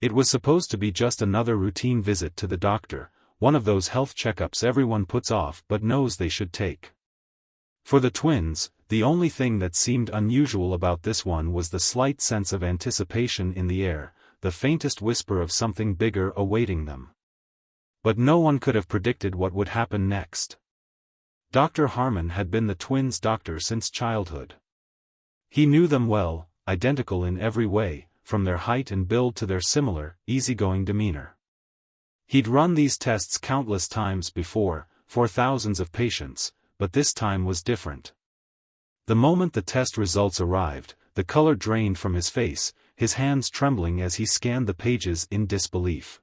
It was supposed to be just another routine visit to the doctor, one of those health checkups everyone puts off but knows they should take. For the twins, the only thing that seemed unusual about this one was the slight sense of anticipation in the air, the faintest whisper of something bigger awaiting them. But no one could have predicted what would happen next. Dr. Harmon had been the twins' doctor since childhood. He knew them well, identical in every way, from their height and build to their similar, easygoing demeanor. He'd run these tests countless times before, for thousands of patients, but this time was different. The moment the test results arrived, the color drained from his face, his hands trembling as he scanned the pages in disbelief.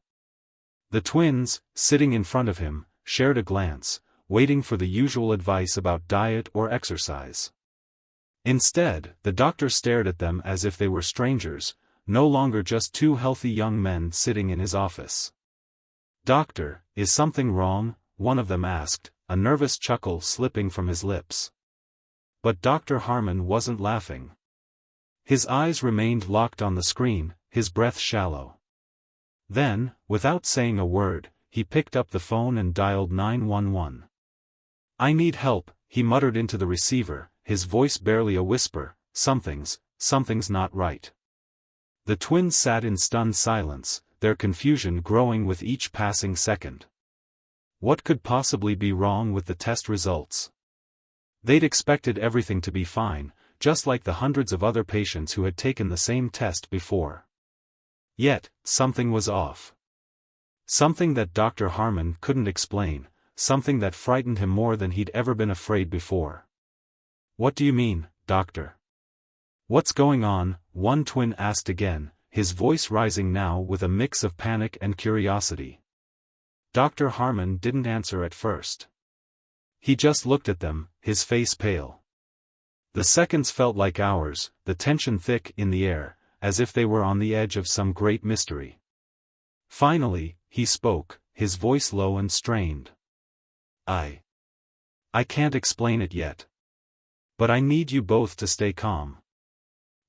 The twins, sitting in front of him, shared a glance, waiting for the usual advice about diet or exercise. Instead, the doctor stared at them as if they were strangers, no longer just two healthy young men sitting in his office. "Doctor, is something wrong?" one of them asked, a nervous chuckle slipping from his lips. But Dr. Harmon wasn't laughing. His eyes remained locked on the screen, his breath shallow. Then, without saying a word, he picked up the phone and dialed 911. "I need help," he muttered into the receiver, his voice barely a whisper. Something's not right." The twins sat in stunned silence, their confusion growing with each passing second. What could possibly be wrong with the test results? They'd expected everything to be fine, just like the hundreds of other patients who had taken the same test before. Yet, something was off. Something that Dr. Harmon couldn't explain, something that frightened him more than he'd ever been afraid before. "What do you mean, doctor? What's going on?" one twin asked again, his voice rising now with a mix of panic and curiosity. Dr. Harmon didn't answer at first. He just looked at them, his face pale. The seconds felt like hours, the tension thick in the air, as if they were on the edge of some great mystery. Finally, he spoke, his voice low and strained. I can't explain it yet. But I need you both to stay calm.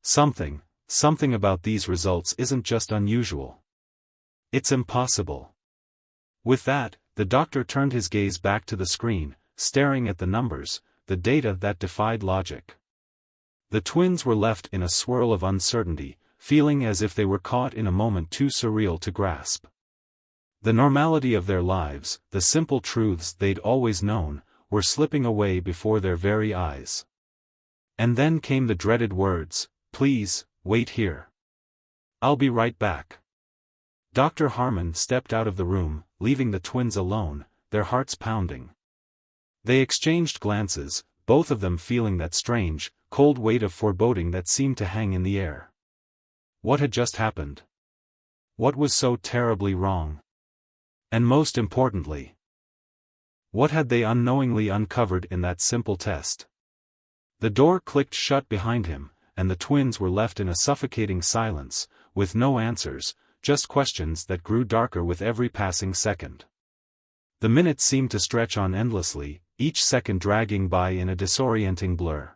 Something about these results isn't just unusual. It's impossible." With that, the doctor turned his gaze back to the screen, staring at the numbers, the data that defied logic. The twins were left in a swirl of uncertainty, feeling as if they were caught in a moment too surreal to grasp. The normality of their lives, the simple truths they'd always known, were slipping away before their very eyes. And then came the dreaded words, "Please, wait here. I'll be right back." Dr. Harmon stepped out of the room, leaving the twins alone, their hearts pounding. They exchanged glances, both of them feeling that strange, cold weight of foreboding that seemed to hang in the air. What had just happened? What was so terribly wrong? And most importantly, what had they unknowingly uncovered in that simple test? The door clicked shut behind him, and the twins were left in a suffocating silence, with no answers, just questions that grew darker with every passing second. The minutes seemed to stretch on endlessly, each second dragging by in a disorienting blur.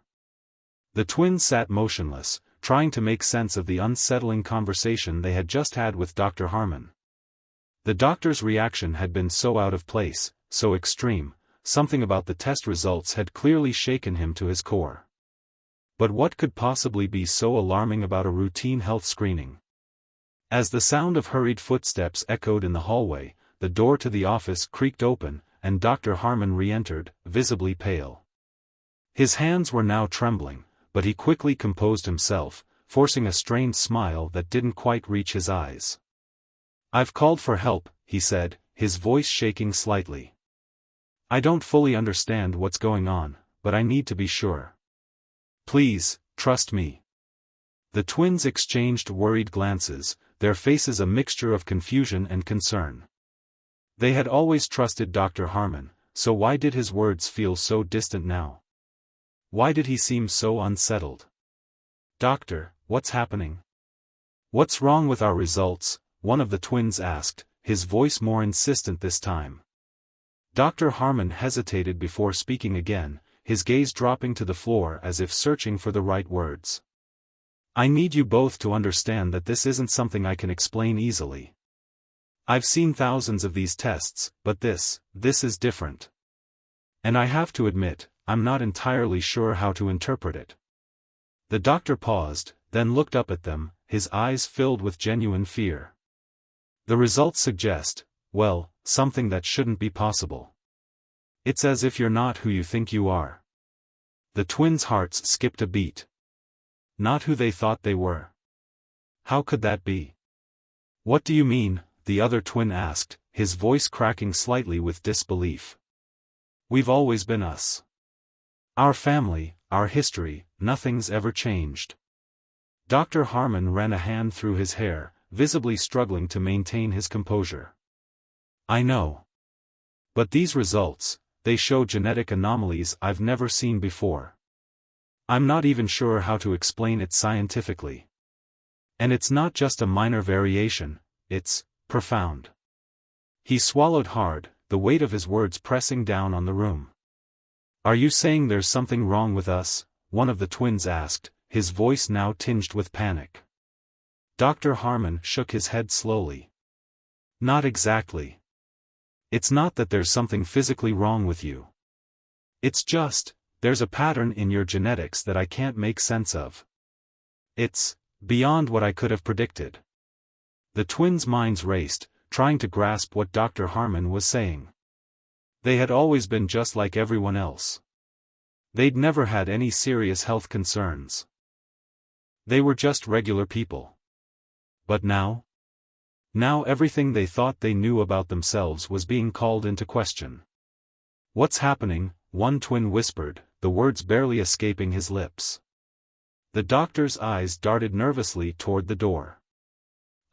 The twins sat motionless, trying to make sense of the unsettling conversation they had just had with Dr. Harmon. The doctor's reaction had been so out of place, so extreme, something about the test results had clearly shaken him to his core. But what could possibly be so alarming about a routine health screening? As the sound of hurried footsteps echoed in the hallway, the door to the office creaked open, and Dr. Harmon re-entered, visibly pale. His hands were now trembling, but he quickly composed himself, forcing a strained smile that didn't quite reach his eyes. "I've called for help," he said, his voice shaking slightly. "I don't fully understand what's going on, but I need to be sure. Please, trust me." The twins exchanged worried glances, their faces a mixture of confusion and concern. They had always trusted Dr. Harmon, so why did his words feel so distant now? Why did he seem so unsettled? "Doctor, what's happening? What's wrong with our results?" one of the twins asked, his voice more insistent this time. Dr. Harmon hesitated before speaking again, his gaze dropping to the floor as if searching for the right words. I need you both to understand that this isn't something I can explain easily. I've seen thousands of these tests, but this is different. And I have to admit, I'm not entirely sure how to interpret it." The doctor paused, then looked up at them, his eyes filled with genuine fear. "The results suggest, well, something that shouldn't be possible. It's as if you're not who you think you are." The twins' hearts skipped a beat. Not who they thought they were. How could that be? "What do you mean?" the other twin asked, his voice cracking slightly with disbelief. "We've always been us. Our family, our history, nothing's ever changed." Dr. Harmon ran a hand through his hair, visibly struggling to maintain his composure. "I know. But these results, they show genetic anomalies I've never seen before. I'm not even sure how to explain it scientifically. And it's not just a minor variation, it's profound." He swallowed hard, the weight of his words pressing down on the room. "Are you saying there's something wrong with us?" one of the twins asked, his voice now tinged with panic. Dr. Harmon shook his head slowly. "Not exactly. It's not that there's something physically wrong with you. It's just, there's a pattern in your genetics that I can't make sense of. It's beyond what I could have predicted." The twins' minds raced, trying to grasp what Dr. Harmon was saying. They had always been just like everyone else. They'd never had any serious health concerns. They were just regular people. But now? Now everything they thought they knew about themselves was being called into question. "What's happening?" one twin whispered, the words barely escaping his lips. The doctor's eyes darted nervously toward the door.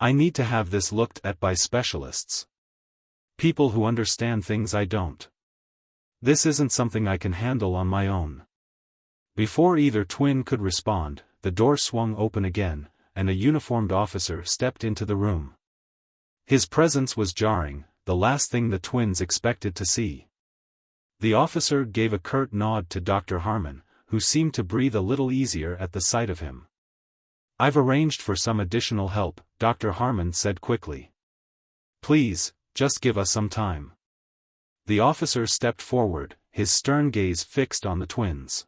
"I need to have this looked at by specialists. People who understand things I don't. This isn't something I can handle on my own." Before either twin could respond, the door swung open again, and a uniformed officer stepped into the room. His presence was jarring, the last thing the twins expected to see. The officer gave a curt nod to Dr. Harmon, who seemed to breathe a little easier at the sight of him. "I've arranged for some additional help," Dr. Harmon said quickly. "Please, just give us some time." The officer stepped forward, his stern gaze fixed on the twins.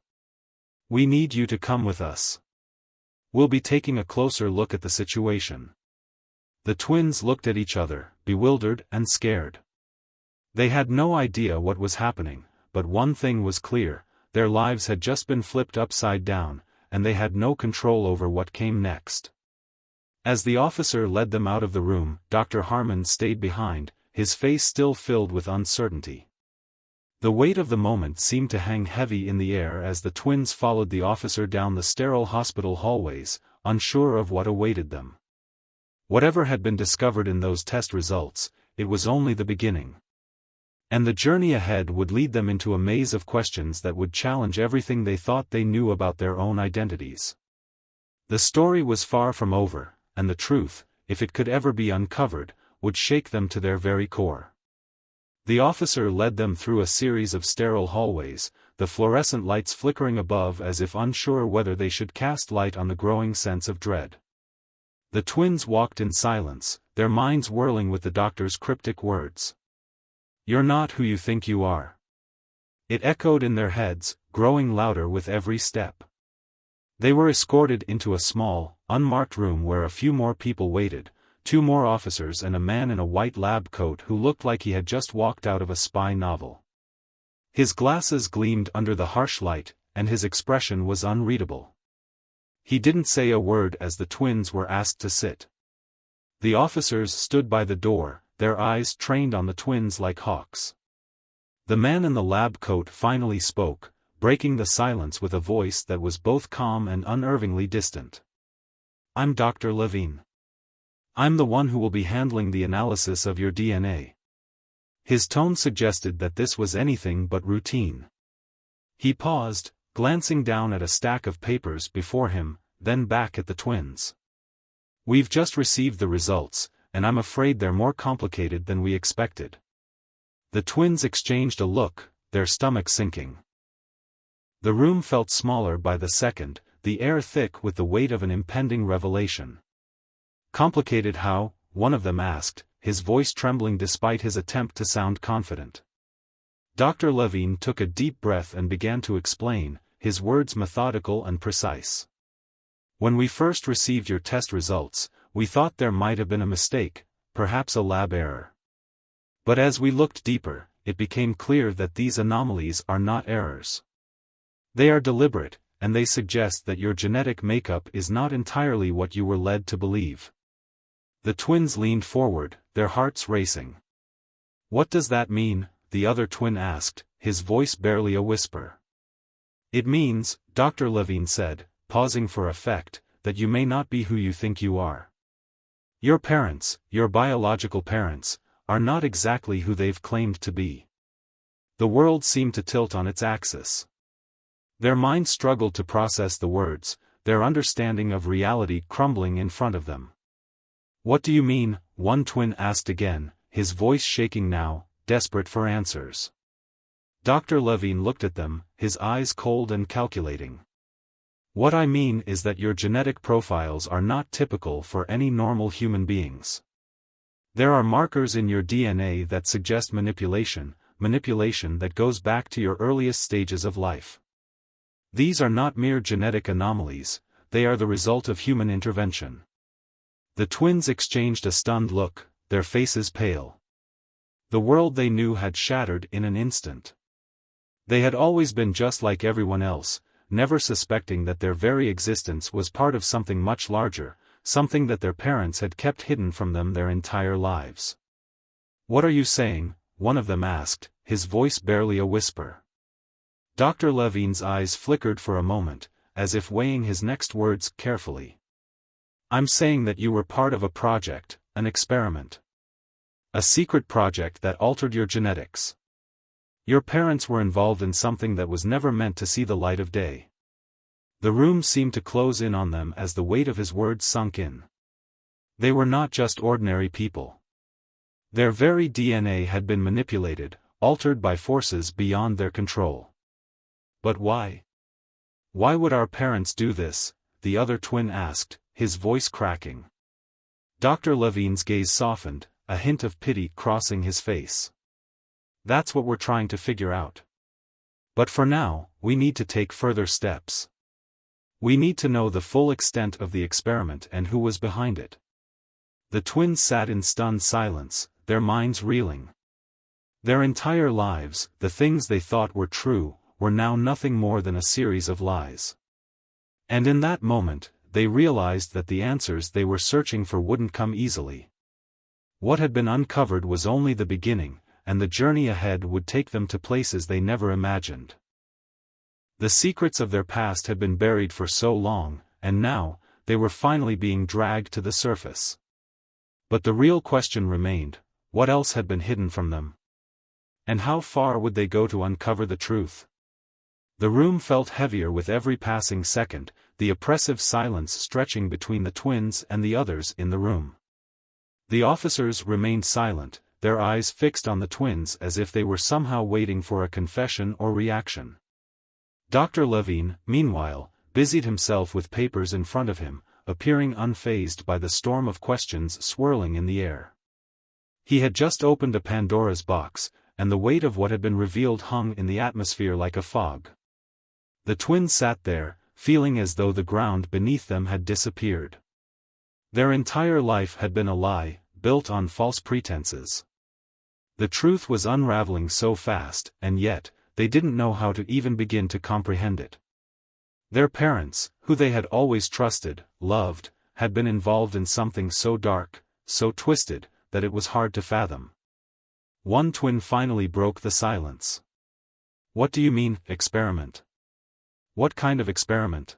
"We need you to come with us. We'll be taking a closer look at the situation." The twins looked at each other, bewildered and scared. They had no idea what was happening, but one thing was clear, their lives had just been flipped upside down, and they had no control over what came next. As the officer led them out of the room, Dr. Harmon stayed behind, his face still filled with uncertainty. The weight of the moment seemed to hang heavy in the air as the twins followed the officer down the sterile hospital hallways, unsure of what awaited them. Whatever had been discovered in those test results, it was only the beginning. And the journey ahead would lead them into a maze of questions that would challenge everything they thought they knew about their own identities. The story was far from over, and the truth, if it could ever be uncovered, would shake them to their very core. The officer led them through a series of sterile hallways, the fluorescent lights flickering above as if unsure whether they should cast light on the growing sense of dread. The twins walked in silence, their minds whirling with the doctor's cryptic words. "You're not who you think you are." It echoed in their heads, growing louder with every step. They were escorted into a small, unmarked room where a few more people waited, 2 more officers and a man in a white lab coat who looked like he had just walked out of a spy novel. His glasses gleamed under the harsh light, and his expression was unreadable. He didn't say a word as the twins were asked to sit. The officers stood by the door, their eyes trained on the twins like hawks. The man in the lab coat finally spoke, breaking the silence with a voice that was both calm and unnervingly distant. "I'm Dr. Levine. I'm the one who will be handling the analysis of your DNA." His tone suggested that this was anything but routine. He paused, glancing down at a stack of papers before him, then back at the twins. "We've just received the results, and I'm afraid they're more complicated than we expected." The twins exchanged a look, their stomachs sinking. The room felt smaller by the second, the air thick with the weight of an impending revelation. "Complicated how?" one of them asked, his voice trembling despite his attempt to sound confident. Dr. Levine took a deep breath and began to explain, his words methodical and precise. "When we first received your test results, we thought there might have been a mistake, perhaps a lab error. But as we looked deeper, it became clear that these anomalies are not errors. They are deliberate, and they suggest that your genetic makeup is not entirely what you were led to believe." The twins leaned forward, their hearts racing. "What does that mean?" the other twin asked, his voice barely a whisper. "It means," Dr. Levine said, pausing for effect, "that you may not be who you think you are. Your parents, your biological parents, are not exactly who they've claimed to be." The world seemed to tilt on its axis. Their minds struggled to process the words, their understanding of reality crumbling in front of them. "What do you mean?" one twin asked again, his voice shaking now, desperate for answers. Dr. Levine looked at them, his eyes cold and calculating. "What I mean is that your genetic profiles are not typical for any normal human beings. There are markers in your DNA that suggest manipulation that goes back to your earliest stages of life. These are not mere genetic anomalies, they are the result of human intervention." The twins exchanged a stunned look, their faces pale. The world they knew had shattered in an instant. They had always been just like everyone else, never suspecting that their very existence was part of something much larger, something that their parents had kept hidden from them their entire lives. "What are you saying?" one of them asked, his voice barely a whisper. Dr. Levine's eyes flickered for a moment, as if weighing his next words carefully. "I'm saying that you were part of a project, an experiment. A secret project that altered your genetics. Your parents were involved in something that was never meant to see the light of day." The room seemed to close in on them as the weight of his words sunk in. They were not just ordinary people. Their very DNA had been manipulated, altered by forces beyond their control. "But why? Why would our parents do this?" the other twin asked, his voice cracking. Dr. Levine's gaze softened, a hint of pity crossing his face. "That's what we're trying to figure out. But for now, we need to take further steps. We need to know the full extent of the experiment and who was behind it." The twins sat in stunned silence, their minds reeling. Their entire lives, the things they thought were true, were now nothing more than a series of lies. And in that moment, they realized that the answers they were searching for wouldn't come easily. What had been uncovered was only the beginning, and the journey ahead would take them to places they never imagined. The secrets of their past had been buried for so long, and now, they were finally being dragged to the surface. But the real question remained, what else had been hidden from them? And how far would they go to uncover the truth? The room felt heavier with every passing second, the oppressive silence stretching between the twins and the others in the room. The officers remained silent, their eyes fixed on the twins as if they were somehow waiting for a confession or reaction. Dr. Levine, meanwhile, busied himself with papers in front of him, appearing unfazed by the storm of questions swirling in the air. He had just opened a Pandora's box, and the weight of what had been revealed hung in the atmosphere like a fog. The twins sat there, feeling as though the ground beneath them had disappeared. Their entire life had been a lie, built on false pretenses. The truth was unraveling so fast, and yet, they didn't know how to even begin to comprehend it. Their parents, who they had always trusted, loved, had been involved in something so dark, so twisted, that it was hard to fathom. One twin finally broke the silence. "What do you mean, experiment? What kind of experiment?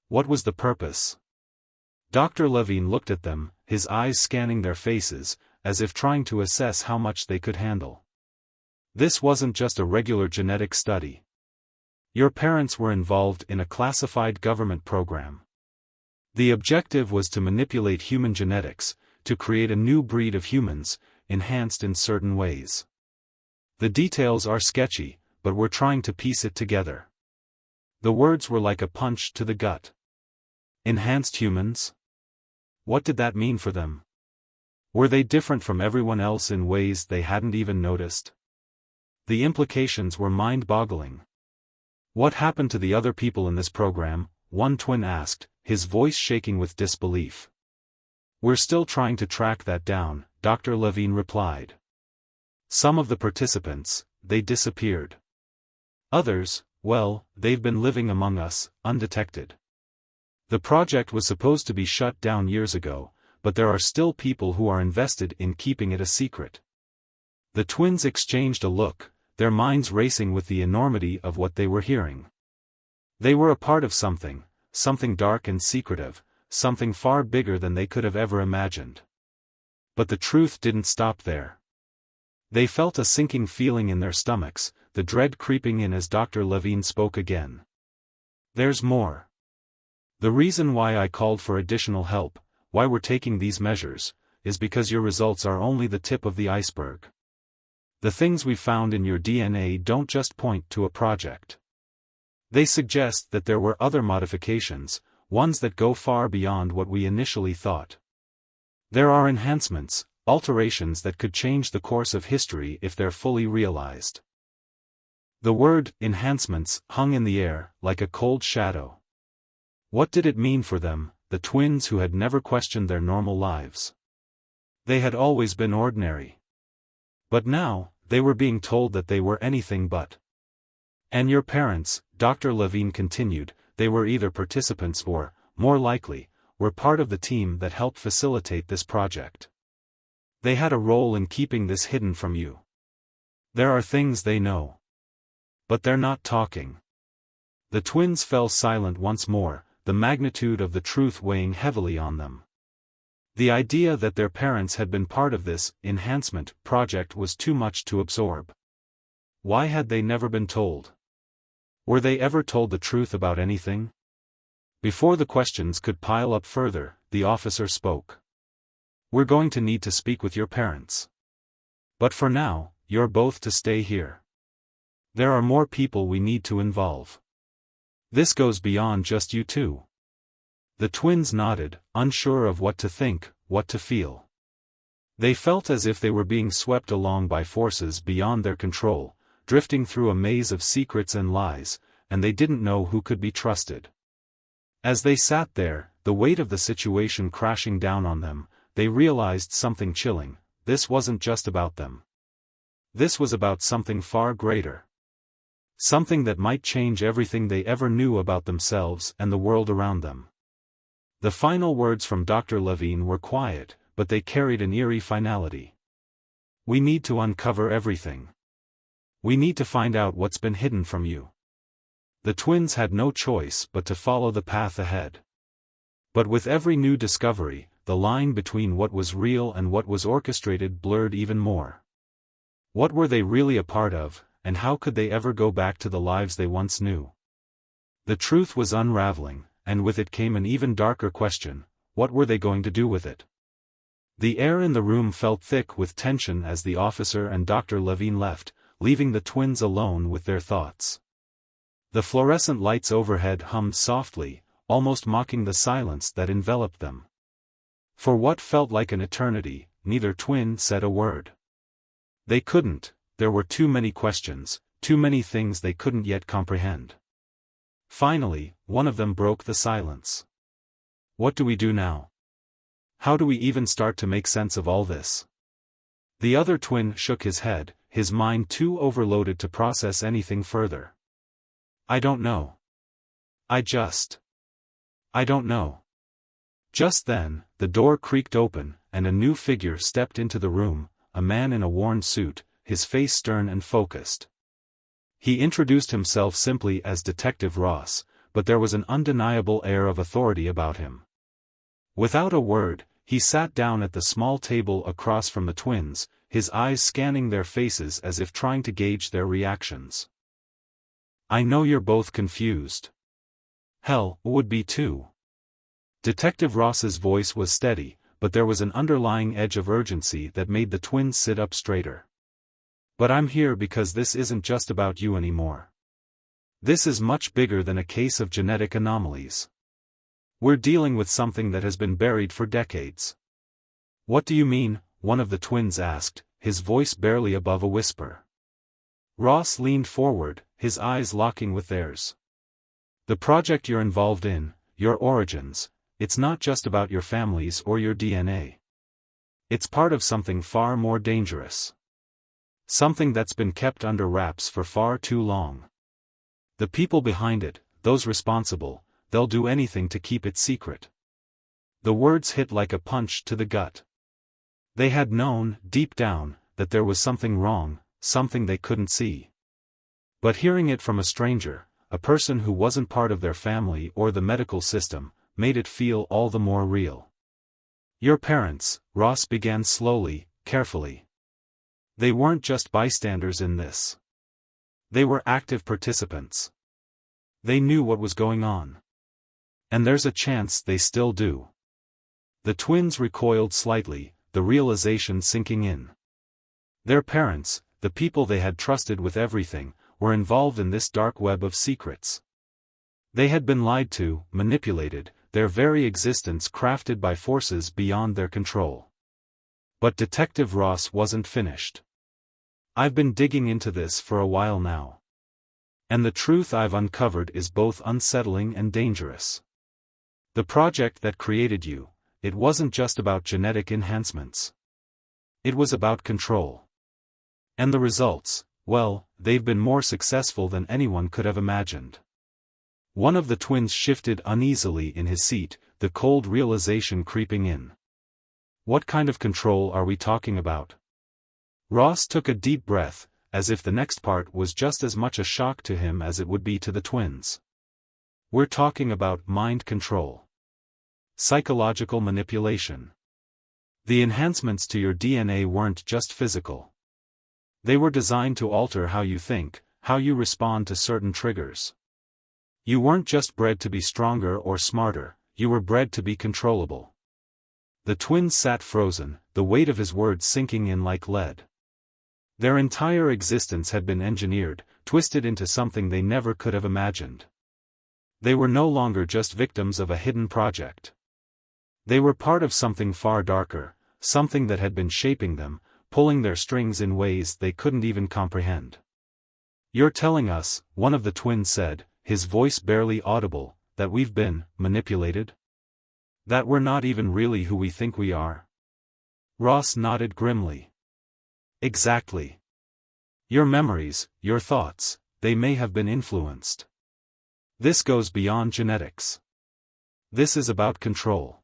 What was the purpose?" Dr. Levine looked at them, his eyes scanning their faces, as if trying to assess how much they could handle. "This wasn't just a regular genetic study. Your parents were involved in a classified government program. The objective was to manipulate human genetics, to create a new breed of humans, enhanced in certain ways. The details are sketchy, but we're trying to piece it together. The words were like a punch to the gut. Enhanced humans? What did that mean for them? Were they different from everyone else in ways they hadn't even noticed? The implications were mind-boggling. What happened to the other people in this program? One twin asked, his voice shaking with disbelief. We're still trying to track that down, Dr. Levine replied. Some of the participants, they disappeared. Others, well, they've been living among us, undetected. The project was supposed to be shut down years ago, but there are still people who are invested in keeping it a secret. The twins exchanged a look, their minds racing with the enormity of what they were hearing. They were a part of something dark and secretive, something far bigger than they could have ever imagined. But the truth didn't stop there. They felt a sinking feeling in their stomachs, the dread creeping in as Dr. Levine spoke again. There's more. The reason why I called for additional help, why we're taking these measures, is because your results are only the tip of the iceberg. The things we found in your DNA don't just point to a project. They suggest that there were other modifications, ones that go far beyond what we initially thought. There are enhancements, alterations that could change the course of history if they're fully realized. The word, enhancements, hung in the air, like a cold shadow. What did it mean for them, the twins who had never questioned their normal lives? They had always been ordinary. But now, they were being told that they were anything but. And your parents, Dr. Levine continued, they were either participants or, more likely, were part of the team that helped facilitate this project. They had a role in keeping this hidden from you. There are things they know. But they're not talking. The twins fell silent once more, the magnitude of the truth weighing heavily on them. The idea that their parents had been part of this enhancement project was too much to absorb. Why had they never been told? Were they ever told the truth about anything? Before the questions could pile up further, the officer spoke. We're going to need to speak with your parents. But for now, you're both to stay here. There are more people we need to involve. This goes beyond just you two. The twins nodded, unsure of what to think, what to feel. They felt as if they were being swept along by forces beyond their control, drifting through a maze of secrets and lies, and they didn't know who could be trusted. As they sat there, the weight of the situation crashing down on them, they realized something chilling. This wasn't just about them. This was about something far greater. Something that might change everything they ever knew about themselves and the world around them. The final words from Dr. Levine were quiet, but they carried an eerie finality. We need to uncover everything. We need to find out what's been hidden from you. The twins had no choice but to follow the path ahead. But with every new discovery, the line between what was real and what was orchestrated blurred even more. What were they really a part of, and how could they ever go back to the lives they once knew? The truth was unraveling, and with it came an even darker question: what were they going to do with it? The air in the room felt thick with tension as the officer and Dr. Levine left, leaving the twins alone with their thoughts. The fluorescent lights overhead hummed softly, almost mocking the silence that enveloped them. For what felt like an eternity, neither twin said a word. They couldn't, there were too many questions, too many things they couldn't yet comprehend. Finally, one of them broke the silence. What do we do now? How do we even start to make sense of all this? The other twin shook his head, his mind too overloaded to process anything further. I don't know. I don't know. Just then, the door creaked open, and a new figure stepped into the room, a man in a worn suit, his face stern and focused. He introduced himself simply as Detective Ross, but there was an undeniable air of authority about him. Without a word, he sat down at the small table across from the twins, his eyes scanning their faces as if trying to gauge their reactions. I know you're both confused. Hell, would be too. Detective Ross's voice was steady, but there was an underlying edge of urgency that made the twins sit up straighter. But I'm here because this isn't just about you anymore. This is much bigger than a case of genetic anomalies. We're dealing with something that has been buried for decades. What do you mean? One of the twins asked, his voice barely above a whisper. Ross leaned forward, his eyes locking with theirs. The project you're involved in, your origins, it's not just about your families or your DNA. It's part of something far more dangerous. Something that's been kept under wraps for far too long. The people behind it, those responsible, they'll do anything to keep it secret. The words hit like a punch to the gut. They had known, deep down, that there was something wrong, something they couldn't see. But hearing it from a stranger, a person who wasn't part of their family or the medical system, made it feel all the more real. Your parents, Ross began slowly, carefully. They weren't just bystanders in this. They were active participants. They knew what was going on. And there's a chance they still do. The twins recoiled slightly, the realization sinking in. Their parents, the people they had trusted with everything, were involved in this dark web of secrets. They had been lied to, manipulated, their very existence crafted by forces beyond their control. But Detective Ross wasn't finished. I've been digging into this for a while now. And the truth I've uncovered is both unsettling and dangerous. The project that created you, it wasn't just about genetic enhancements. It was about control. And the results, well, they've been more successful than anyone could have imagined. One of the twins shifted uneasily in his seat, the cold realization creeping in. What kind of control are we talking about? Ross took a deep breath, as if the next part was just as much a shock to him as it would be to the twins. We're talking about mind control. Psychological manipulation. The enhancements to your DNA weren't just physical. They were designed to alter how you think, how you respond to certain triggers. You weren't just bred to be stronger or smarter, you were bred to be controllable. The twins sat frozen, the weight of his words sinking in like lead. Their entire existence had been engineered, twisted into something they never could have imagined. They were no longer just victims of a hidden project. They were part of something far darker, something that had been shaping them, pulling their strings in ways they couldn't even comprehend. You're telling us, one of the twins said, his voice barely audible, that we've been manipulated? That we're not even really who we think we are? Ross nodded grimly. Exactly. Your memories, your thoughts, they may have been influenced. This goes beyond genetics. This is about control.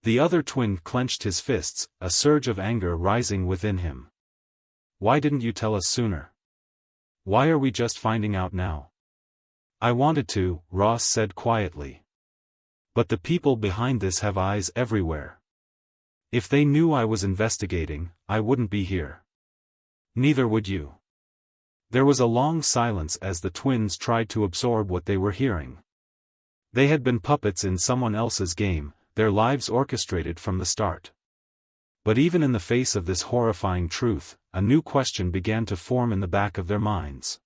The other twin clenched his fists, a surge of anger rising within him. Why didn't you tell us sooner? Why are we just finding out now? I wanted to, Ross said quietly. But the people behind this have eyes everywhere. If they knew I was investigating, I wouldn't be here. Neither would you. There was a long silence as the twins tried to absorb what they were hearing. They had been puppets in someone else's game, their lives orchestrated from the start. But even in the face of this horrifying truth, a new question began to form in the back of their minds.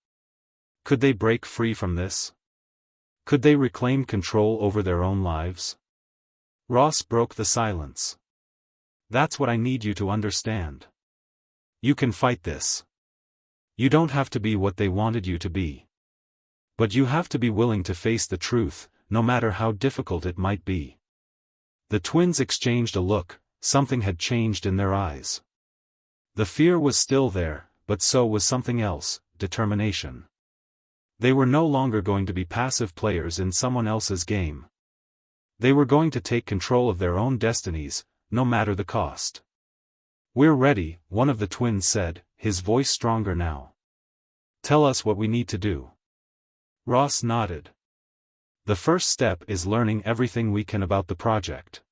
Could they break free from this? Could they reclaim control over their own lives? Ross broke the silence. That's what I need you to understand. You can fight this. You don't have to be what they wanted you to be. But you have to be willing to face the truth, no matter how difficult it might be. The twins exchanged a look, something had changed in their eyes. The fear was still there, but so was something else, determination. They were no longer going to be passive players in someone else's game. They were going to take control of their own destinies, no matter the cost. We're ready, one of the twins said, his voice stronger now. Tell us what we need to do. Ross nodded. The first step is learning everything we can about the project.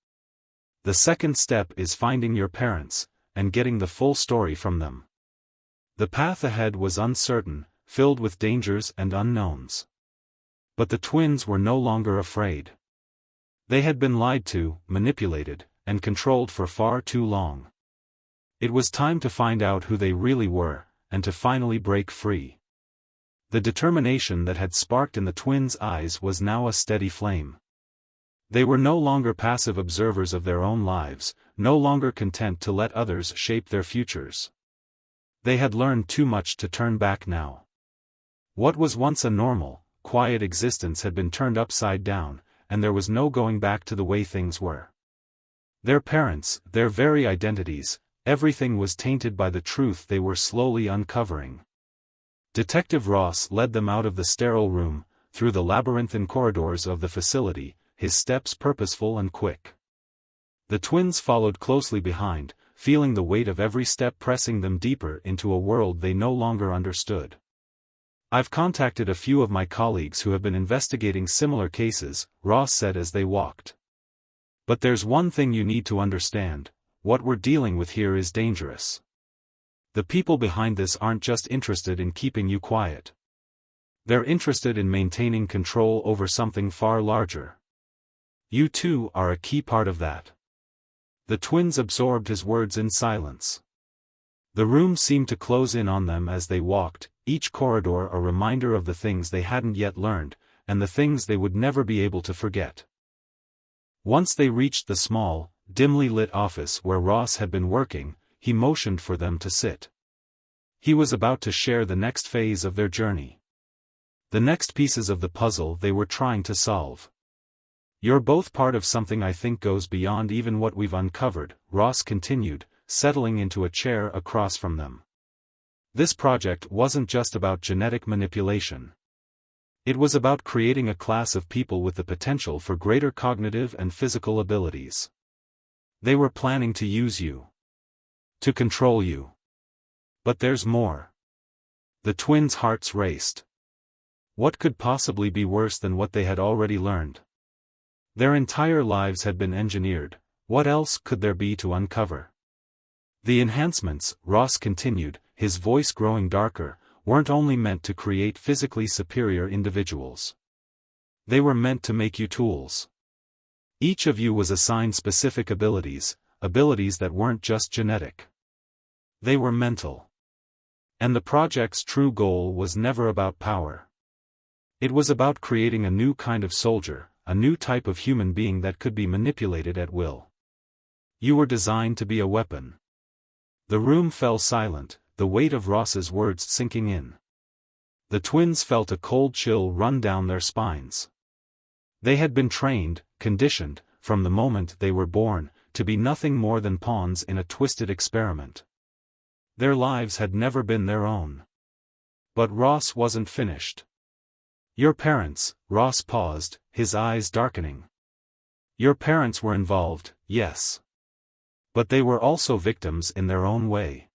The second step is finding your parents, and getting the full story from them. The path ahead was uncertain, filled with dangers and unknowns. But the twins were no longer afraid. They had been lied to, manipulated, and controlled for far too long. It was time to find out who they really were, and to finally break free. The determination that had sparked in the twins' eyes was now a steady flame. They were no longer passive observers of their own lives, no longer content to let others shape their futures. They had learned too much to turn back now. What was once a normal, quiet existence had been turned upside down, and there was no going back to the way things were. Their parents, their very identities, everything was tainted by the truth they were slowly uncovering. Detective Ross led them out of the sterile room, through the labyrinthine corridors of the facility, his steps purposeful and quick. The twins followed closely behind, feeling the weight of every step pressing them deeper into a world they no longer understood. "I've contacted a few of my colleagues who have been investigating similar cases," Ross said as they walked. "But there's one thing you need to understand: what we're dealing with here is dangerous. The people behind this aren't just interested in keeping you quiet. They're interested in maintaining control over something far larger. You two are a key part of that." The twins absorbed his words in silence. The room seemed to close in on them as they walked, each corridor a reminder of the things they hadn't yet learned, and the things they would never be able to forget. Once they reached the small, dimly lit office where Ross had been working, he motioned for them to sit. He was about to share the next phase of their journey. The next pieces of the puzzle they were trying to solve. "You're both part of something I think goes beyond even what we've uncovered," Ross continued, settling into a chair across from them. "This project wasn't just about genetic manipulation. It was about creating a class of people with the potential for greater cognitive and physical abilities. They were planning to use you. To control you. But there's more." The twins' hearts raced. What could possibly be worse than what they had already learned? Their entire lives had been engineered. What else could there be to uncover? "The enhancements," Ross continued, his voice growing darker, "weren't only meant to create physically superior individuals. They were meant to make you tools. Each of you was assigned specific abilities that weren't just genetic. They were mental. And the project's true goal was never about power. It was about creating a new kind of soldier, a new type of human being that could be manipulated at will. You were designed to be a weapon." The room fell silent, the weight of Ross's words sinking in. The twins felt a cold chill run down their spines. They had been trained, conditioned, from the moment they were born, to be nothing more than pawns in a twisted experiment. Their lives had never been their own. But Ross wasn't finished. "Your parents," Ross paused, his eyes darkening. "Your parents were involved, yes. But they were also victims in their own way.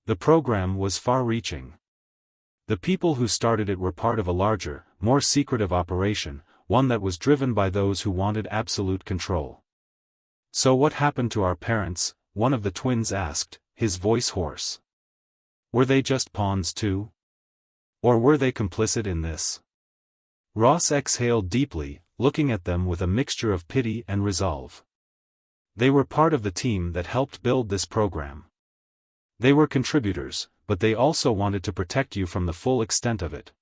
The program was far-reaching. The people who started it were part of a larger, more secretive operation, one that was driven by those who wanted absolute control." "So what happened to our parents?" one of the twins asked, his voice hoarse. "Were they just pawns too? Or were they complicit in this?" Ross exhaled deeply, looking at them with a mixture of pity and resolve. "They were part of the team that helped build this program. They were contributors, but they also wanted to protect you from the full extent of it.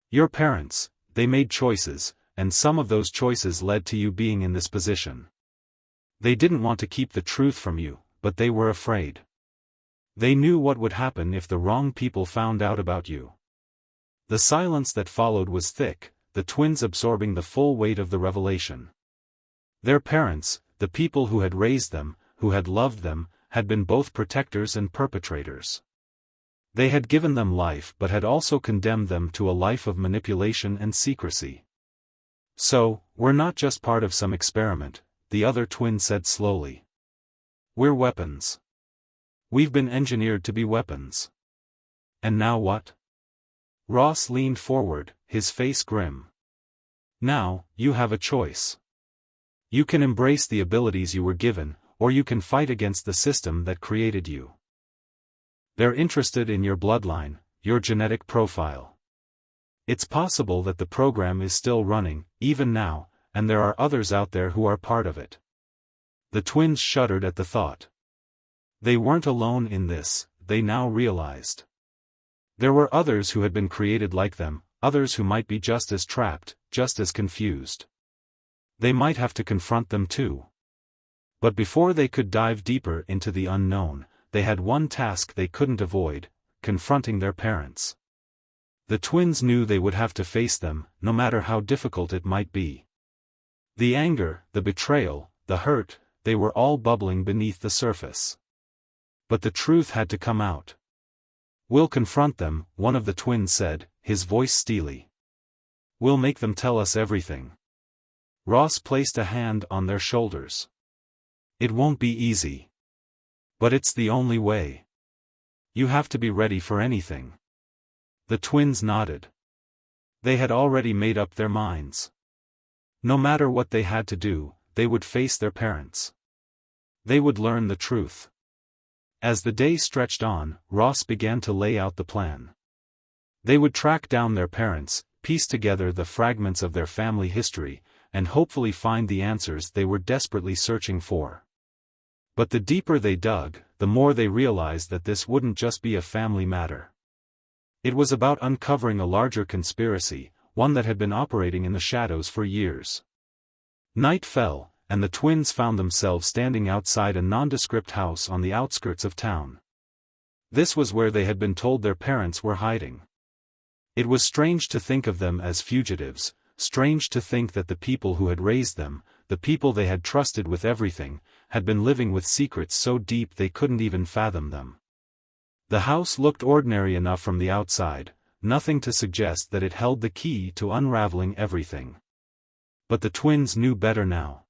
Your parents, they made choices, and some of those choices led to you being in this position. They didn't want to keep the truth from you, but they were afraid. They knew what would happen if the wrong people found out about you." The silence that followed was thick, the twins absorbing the full weight of the revelation. Their parents, the people who had raised them, who had loved them, had been both protectors and perpetrators. They had given them life but had also condemned them to a life of manipulation and secrecy. "So, we're not just part of some experiment," the other twin said slowly. "We're weapons. We've been engineered to be weapons." "And now what?" Ross leaned forward, his face grim. "Now, you have a choice. You can embrace the abilities you were given, or you can fight against the system that created you. They're interested in your bloodline, your genetic profile. It's possible that the program is still running, even now, and there are others out there who are part of it." The twins shuddered at the thought. They weren't alone in this, they now realized. There were others who had been created like them, others who might be just as trapped, just as confused. They might have to confront them too. But before they could dive deeper into the unknown, they had one task they couldn't avoid: confronting their parents. The twins knew they would have to face them, no matter how difficult it might be. The anger, the betrayal, the hurt, they were all bubbling beneath the surface. But the truth had to come out. "We'll confront them," one of the twins said, his voice steely. "We'll make them tell us everything." Ross placed a hand on their shoulders. "It won't be easy. But it's the only way. You have to be ready for anything." The twins nodded. They had already made up their minds. No matter what they had to do, they would face their parents. They would learn the truth. As the day stretched on, Ross began to lay out the plan. They would track down their parents, piece together the fragments of their family history, and hopefully find the answers they were desperately searching for. But the deeper they dug, the more they realized that this wouldn't just be a family matter. It was about uncovering a larger conspiracy, one that had been operating in the shadows for years. Night fell, and the twins found themselves standing outside a nondescript house on the outskirts of town. This was where they had been told their parents were hiding. It was strange to think of them as fugitives, strange to think that the people who had raised them, the people they had trusted with everything, had been living with secrets so deep they couldn't even fathom them. The house looked ordinary enough from the outside, nothing to suggest that it held the key to unraveling everything. But the twins knew better now.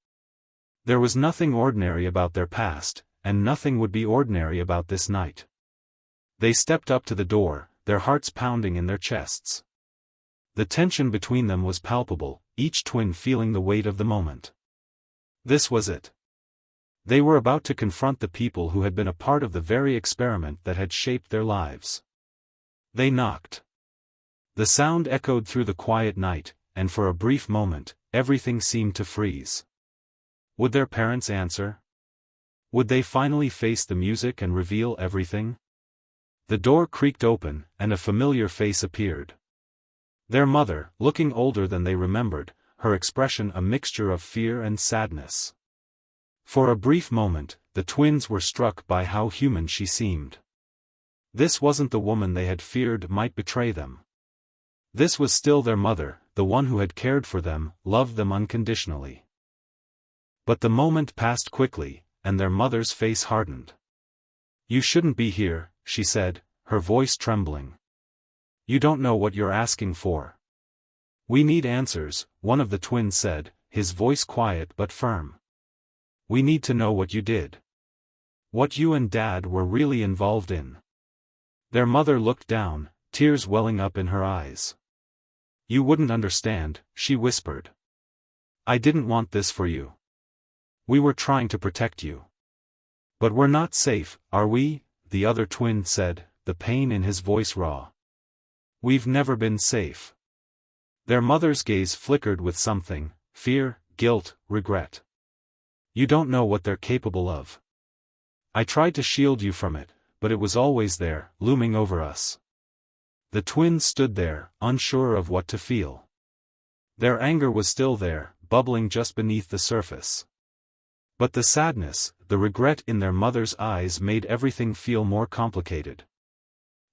There was nothing ordinary about their past, and nothing would be ordinary about this night. They stepped up to the door, their hearts pounding in their chests. The tension between them was palpable, each twin feeling the weight of the moment. This was it. They were about to confront the people who had been a part of the very experiment that had shaped their lives. They knocked. The sound echoed through the quiet night, and for a brief moment, everything seemed to freeze. Would their parents answer? Would they finally face the music and reveal everything? The door creaked open, and a familiar face appeared. Their mother, looking older than they remembered, her expression a mixture of fear and sadness. For a brief moment, the twins were struck by how human she seemed. This wasn't the woman they had feared might betray them. This was still their mother, the one who had cared for them, loved them unconditionally. But the moment passed quickly, and their mother's face hardened. "You shouldn't be here," she said, her voice trembling. "You don't know what you're asking for." "We need answers," one of the twins said, his voice quiet but firm. "We need to know what you did. What you and Dad were really involved in." Their mother looked down, tears welling up in her eyes. "You wouldn't understand," she whispered. "I didn't want this for you. We were trying to protect you." "But we're not safe, are we?" the other twin said, the pain in his voice raw. "We've never been safe." Their mother's gaze flickered with something: fear, guilt, regret. "You don't know what they're capable of. I tried to shield you from it, but it was always there, looming over us." The twins stood there, unsure of what to feel. Their anger was still there, bubbling just beneath the surface. But the sadness, the regret in their mother's eyes made everything feel more complicated.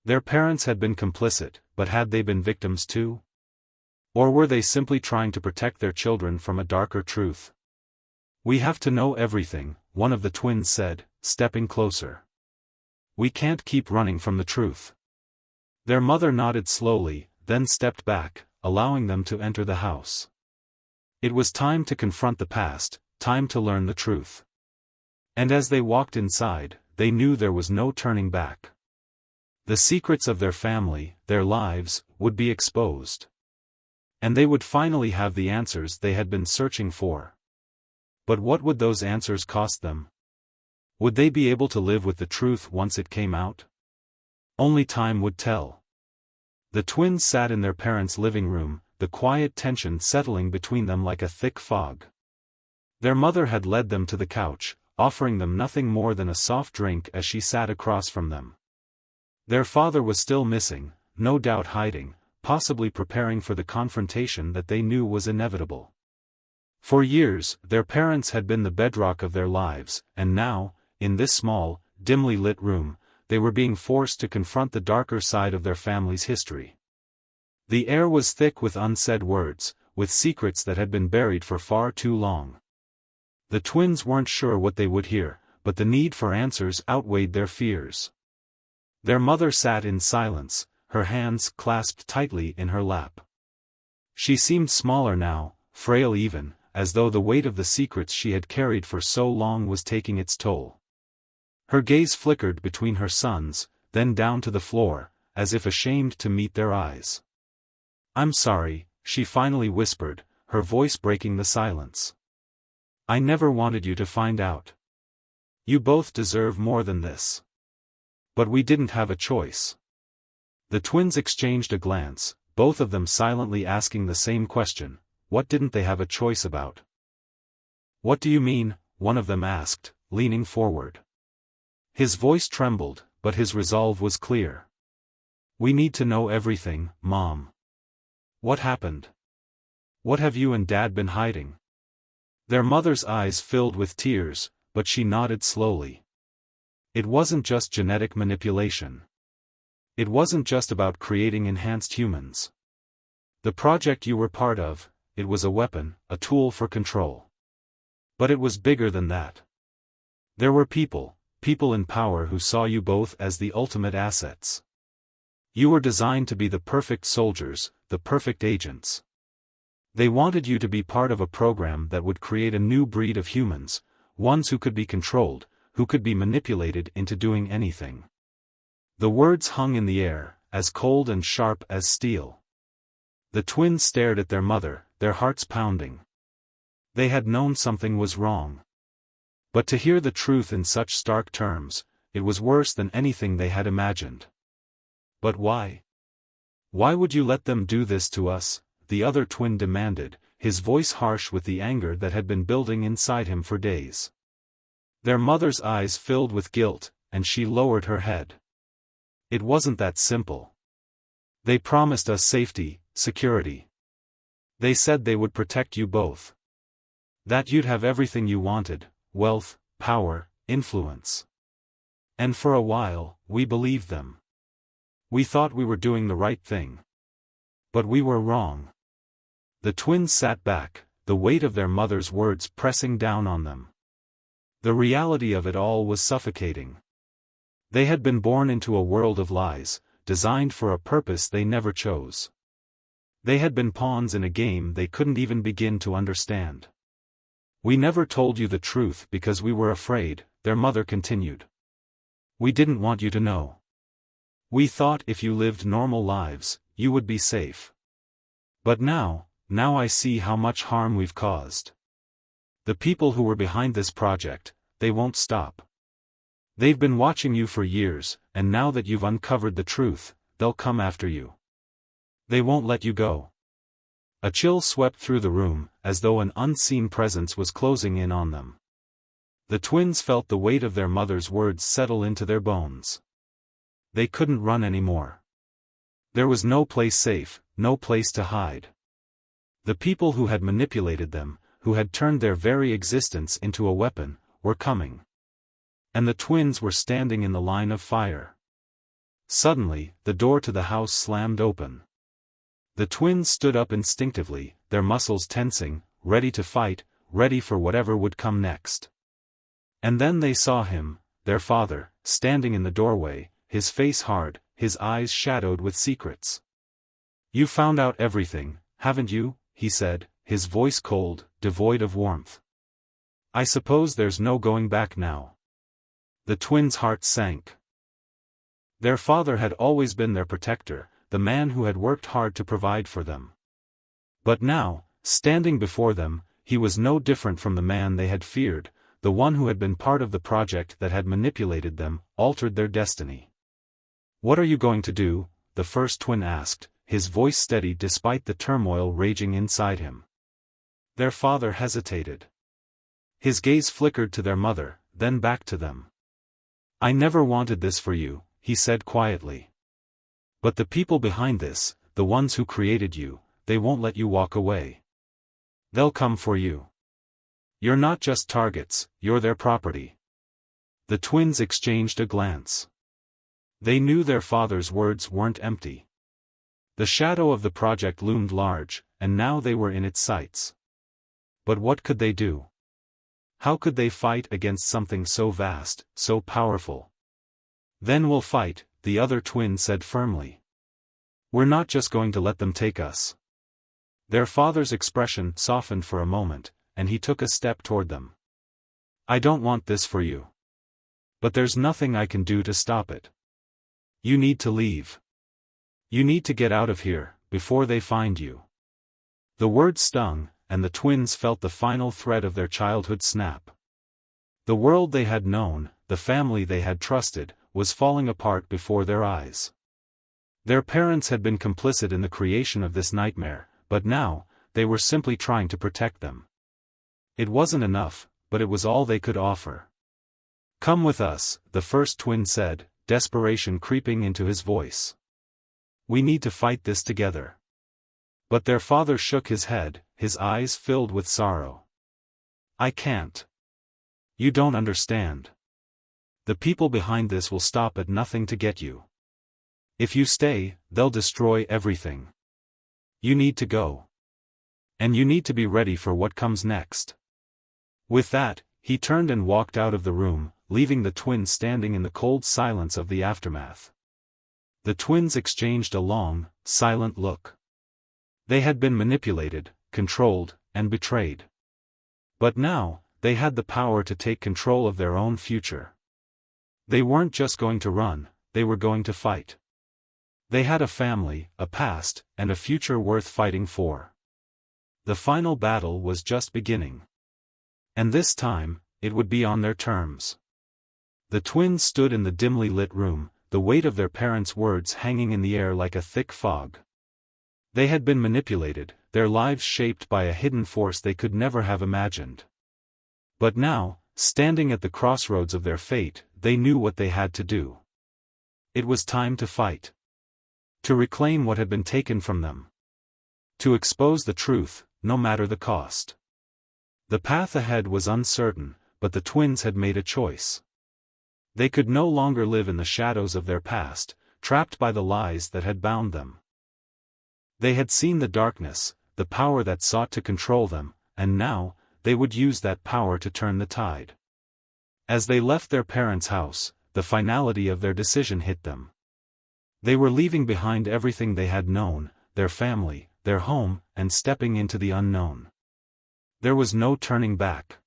Their parents had been complicit, but had they been victims too? Or were they simply trying to protect their children from a darker truth? "We have to know everything," one of the twins said, stepping closer. "We can't keep running from the truth." Their mother nodded slowly, then stepped back, allowing them to enter the house. It was time to confront the past, time to learn the truth. And as they walked inside, they knew there was no turning back. The secrets of their family, their lives, would be exposed. And they would finally have the answers they had been searching for. But what would those answers cost them? Would they be able to live with the truth once it came out? Only time would tell. The twins sat in their parents' living room, the quiet tension settling between them like a thick fog. Their mother had led them to the couch, offering them nothing more than a soft drink as she sat across from them. Their father was still missing, no doubt hiding, possibly preparing for the confrontation that they knew was inevitable. For years, their parents had been the bedrock of their lives, and now, in this small, dimly lit room, they were being forced to confront the darker side of their family's history. The air was thick with unsaid words, with secrets that had been buried for far too long. The twins weren't sure what they would hear, but the need for answers outweighed their fears. Their mother sat in silence, her hands clasped tightly in her lap. She seemed smaller now, frail even, as though the weight of the secrets she had carried for so long was taking its toll. Her gaze flickered between her sons, then down to the floor, as if ashamed to meet their eyes. "I'm sorry," she finally whispered, her voice breaking the silence. "I never wanted you to find out. You both deserve more than this. But we didn't have a choice." The twins exchanged a glance, both of them silently asking the same question: what didn't they have a choice about? "What do you mean?" one of them asked, leaning forward. His voice trembled, but his resolve was clear. "We need to know everything, Mom. What happened? What have you and Dad been hiding?" Their mother's eyes filled with tears, but she nodded slowly. "It wasn't just genetic manipulation. It wasn't just about creating enhanced humans. The project you were part of, it was a weapon, a tool for control. But it was bigger than that. There were people in power who saw you both as the ultimate assets. You were designed to be the perfect soldiers, the perfect agents. They wanted you to be part of a program that would create a new breed of humans, ones who could be controlled, who could be manipulated into doing anything." The words hung in the air, as cold and sharp as steel. The twins stared at their mother, their hearts pounding. They had known something was wrong. But to hear the truth in such stark terms, it was worse than anything they had imagined. "But why? Why would you let them do this to us?" the other twin demanded, his voice harsh with the anger that had been building inside him for days. Their mother's eyes filled with guilt, and she lowered her head. "It wasn't that simple. They promised us safety, security. They said they would protect you both. That you'd have everything you wanted, wealth, power, influence. And for a while, we believed them. We thought we were doing the right thing. But we were wrong." The twins sat back, the weight of their mother's words pressing down on them. The reality of it all was suffocating. They had been born into a world of lies, designed for a purpose they never chose. They had been pawns in a game they couldn't even begin to understand. "We never told you the truth because we were afraid," their mother continued. "We didn't want you to know. We thought if you lived normal lives, you would be safe. But now I see how much harm we've caused. The people who were behind this project, they won't stop. They've been watching you for years, and now that you've uncovered the truth, they'll come after you. They won't let you go." A chill swept through the room, as though an unseen presence was closing in on them. The twins felt the weight of their mother's words settle into their bones. They couldn't run anymore. There was no place safe, no place to hide. The people who had manipulated them, who had turned their very existence into a weapon, were coming. And the twins were standing in the line of fire. Suddenly, the door to the house slammed open. The twins stood up instinctively, their muscles tensing, ready to fight, ready for whatever would come next. And then they saw him, their father, standing in the doorway, his face hard, his eyes shadowed with secrets. "You found out everything, haven't you?" he said, his voice cold, devoid of warmth. "I suppose there's no going back now." The twins' hearts sank. Their father had always been their protector, the man who had worked hard to provide for them. But now, standing before them, he was no different from the man they had feared, the one who had been part of the project that had manipulated them, altered their destiny. "What are you going to do?" the first twin asked, his voice steady despite the turmoil raging inside him. Their father hesitated. His gaze flickered to their mother, then back to them. "I never wanted this for you," he said quietly. But the people behind this, the ones who created you, they won't let you walk away. They'll come for you. You're not just targets, you're their property. The twins exchanged a glance. They knew their father's words weren't empty. The shadow of the project loomed large, and now they were in its sights. But what could they do? How could they fight against something so vast, so powerful? Then we'll fight, the other twin said firmly. We're not just going to let them take us. Their father's expression softened for a moment, and he took a step toward them. I don't want this for you. But there's nothing I can do to stop it. You need to leave. You need to get out of here, before they find you. The words stung, and the twins felt the final thread of their childhood snap. The world they had known, the family they had trusted, was falling apart before their eyes. Their parents had been complicit in the creation of this nightmare, but now, they were simply trying to protect them. It wasn't enough, but it was all they could offer. Come with us, the first twin said, desperation creeping into his voice. We need to fight this together. But their father shook his head, his eyes filled with sorrow. I can't. You don't understand. The people behind this will stop at nothing to get you. If you stay, they'll destroy everything. You need to go. And you need to be ready for what comes next. With that, he turned and walked out of the room, leaving the twins standing in the cold silence of the aftermath. The twins exchanged a long, silent look. They had been manipulated, controlled, and betrayed. But now, they had the power to take control of their own future. They weren't just going to run, they were going to fight. They had a family, a past, and a future worth fighting for. The final battle was just beginning. And this time, it would be on their terms. The twins stood in the dimly lit room, the weight of their parents' words hanging in the air like a thick fog. They had been manipulated, their lives shaped by a hidden force they could never have imagined. But now, standing at the crossroads of their fate, they knew what they had to do. It was time to fight. To reclaim what had been taken from them. To expose the truth, no matter the cost. The path ahead was uncertain, but the twins had made a choice. They could no longer live in the shadows of their past, trapped by the lies that had bound them. They had seen the darkness, the power that sought to control them, and now, they would use that power to turn the tide. As they left their parents' house, the finality of their decision hit them. They were leaving behind everything they had known, their family, their home, and stepping into the unknown. There was no turning back.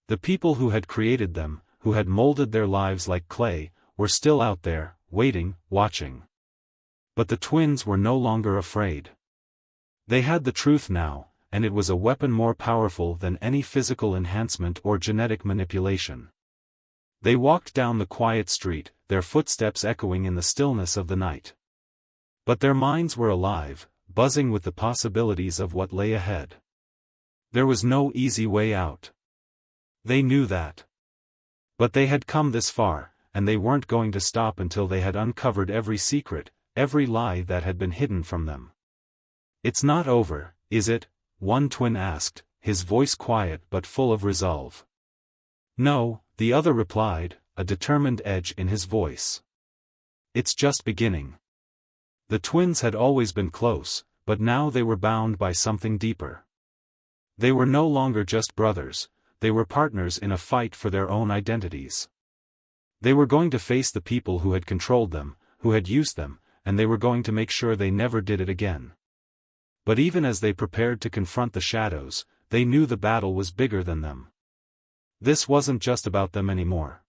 The people who had created them, who had molded their lives like clay, were still out there, waiting, watching. But the twins were no longer afraid. They had the truth now, and it was a weapon more powerful than any physical enhancement or genetic manipulation. They walked down the quiet street, their footsteps echoing in the stillness of the night. But their minds were alive, buzzing with the possibilities of what lay ahead. There was no easy way out. They knew that. But they had come this far, and they weren't going to stop until they had uncovered every secret, every lie that had been hidden from them. It's not over, is it? One twin asked, his voice quiet but full of resolve. No, the other replied, a determined edge in his voice. It's just beginning. The twins had always been close, but now they were bound by something deeper. They were no longer just brothers, they were partners in a fight for their own identities. They were going to face the people who had controlled them, who had used them, and they were going to make sure they never did it again. But even as they prepared to confront the shadows, they knew the battle was bigger than them. This wasn't just about them anymore.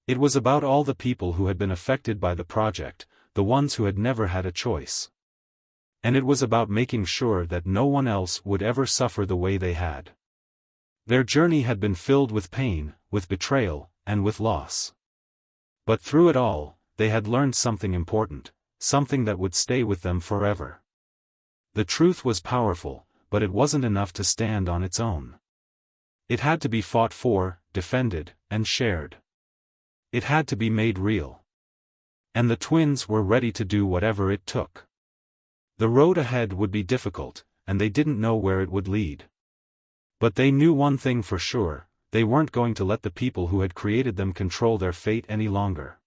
It was about all the people who had been affected by the project, the ones who had never had a choice. And it was about making sure that no one else would ever suffer the way they had. Their journey had been filled with pain, with betrayal, and with loss. But through it all, they had learned something important, something that would stay with them forever. The truth was powerful, but it wasn't enough to stand on its own. It had to be fought for, defended, and shared. It had to be made real. And the twins were ready to do whatever it took. The road ahead would be difficult, and they didn't know where it would lead. But they knew one thing for sure: they weren't going to let the people who had created them control their fate any longer.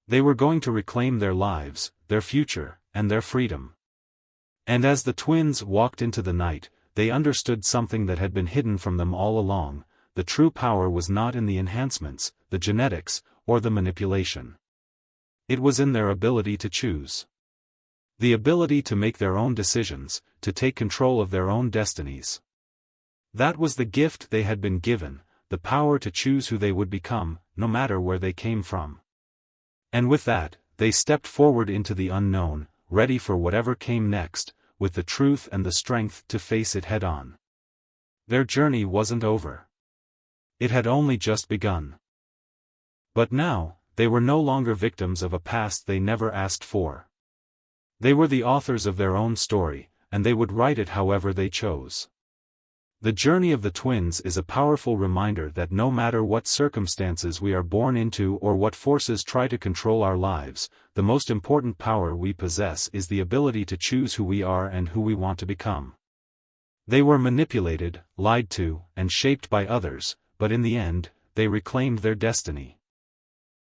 They were going to reclaim their lives, their future, and their freedom. And as the twins walked into the night, they understood something that had been hidden from them all along: the true power was not in the enhancements, the genetics, or the manipulation. It was in their ability to choose. The ability to make their own decisions, to take control of their own destinies. That was the gift they had been given, the power to choose who they would become, no matter where they came from. And with that, they stepped forward into the unknown, ready for whatever came next, with the truth and the strength to face it head-on. Their journey wasn't over. It had only just begun. But now, they were no longer victims of a past they never asked for. They were the authors of their own story, and they would write it however they chose. The journey of the twins is a powerful reminder that no matter what circumstances we are born into or what forces try to control our lives, the most important power we possess is the ability to choose who we are and who we want to become. They were manipulated, lied to, and shaped by others, but in the end, they reclaimed their destiny.